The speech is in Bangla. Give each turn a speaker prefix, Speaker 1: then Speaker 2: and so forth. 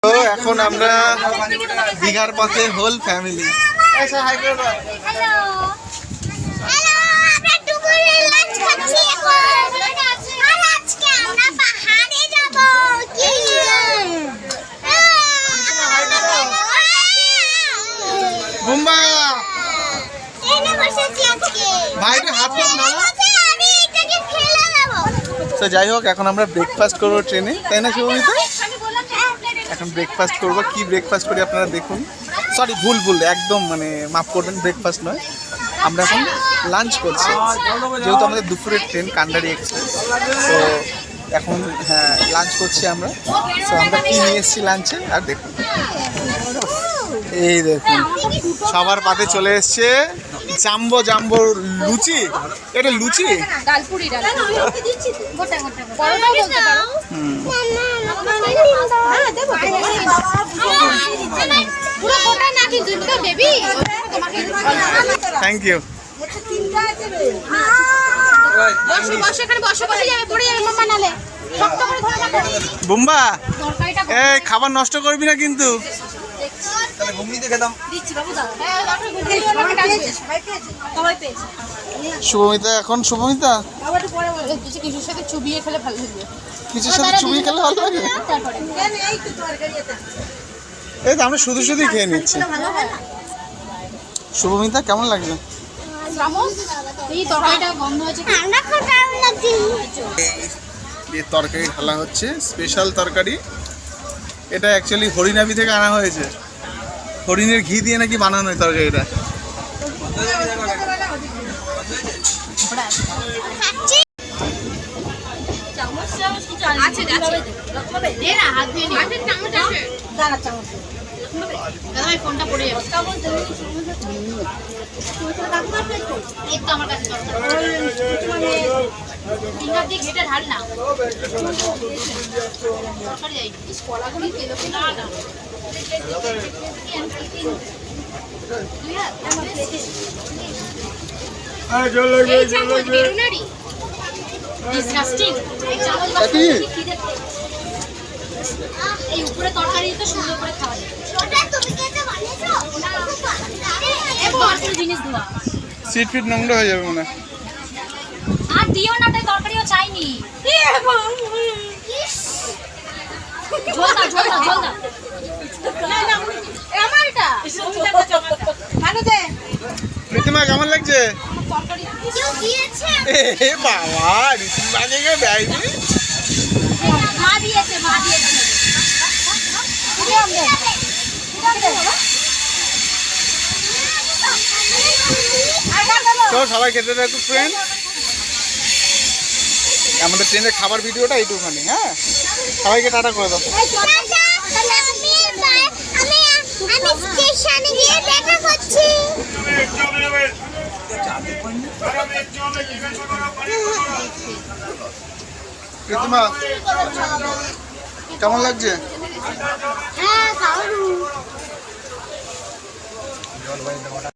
Speaker 1: তো এখন আমরা দীঘার পথে হোল ফ্যামিলি। বুম্বা ভাই হাত না। তো যাই হোক, এখন আমরা ব্রেকফাস্ট করবো ট্রেনে, তাই না শুভমিতা? এখন ব্রেকফাস্ট করবো, কি ব্রেকফাস্ট করি আপনারা দেখুন। সরি, ভুল একদম, মানে মাফ করবেন, ব্রেকফাস্ট নয়, আমরা এখন লাঞ্চ করছি, যেহেতু আমাদের দুপুরের ট্রেন কান্ডারি এক্সপ্রেস। তো এখন হ্যাঁ লাঞ্চ করছি আমরা। তো আমরা কি নিয়ে এসেছি লাঞ্চে আর দেখুন, এই দেখুন সবার পাতে চলে এসছে জাম্বো জাম্বো লুচি। এটা লুচি থ্যাংক ইউ। বুম্বা এই খাবার নষ্ট করবি না কিন্তু। শুভমিতা এখন শুভমিতা কিছুর সাথে চুবিয়ে খেলে ভালো লাগবে। কিছুর সাথে চুবিয়ে খেলে ভালো লাগে। এই তো আমরা শুধু শুধুই খেয়ে নিচ্ছি। শুভমিতা কেমন লাগছে? তরকারি ঢালা হচ্ছে, স্পেশাল তরকারি। এটা অ্যাকচুয়ালি হরিণাবি থেকে আনা হয়েছে, হরিণের ঘি দিয়ে নাকি বানানো হয় তরকারিটা। সিট ফিট নোংরা হয়ে যাবে মনে হয়।
Speaker 2: আর দিও না, তাই তরকারিও চাইনি।
Speaker 1: প্রীতিমা কেমন লাগছে? বাবা তো সবাই খেতে থাকুক ফ্রেন্ড। আমাদের ট্রেনের খাবার ভিডিওটা এইটুখানি। হ্যাঁ, সবাইকে টাটা করে দাও। প্রীতিমা কেমন লাগছে?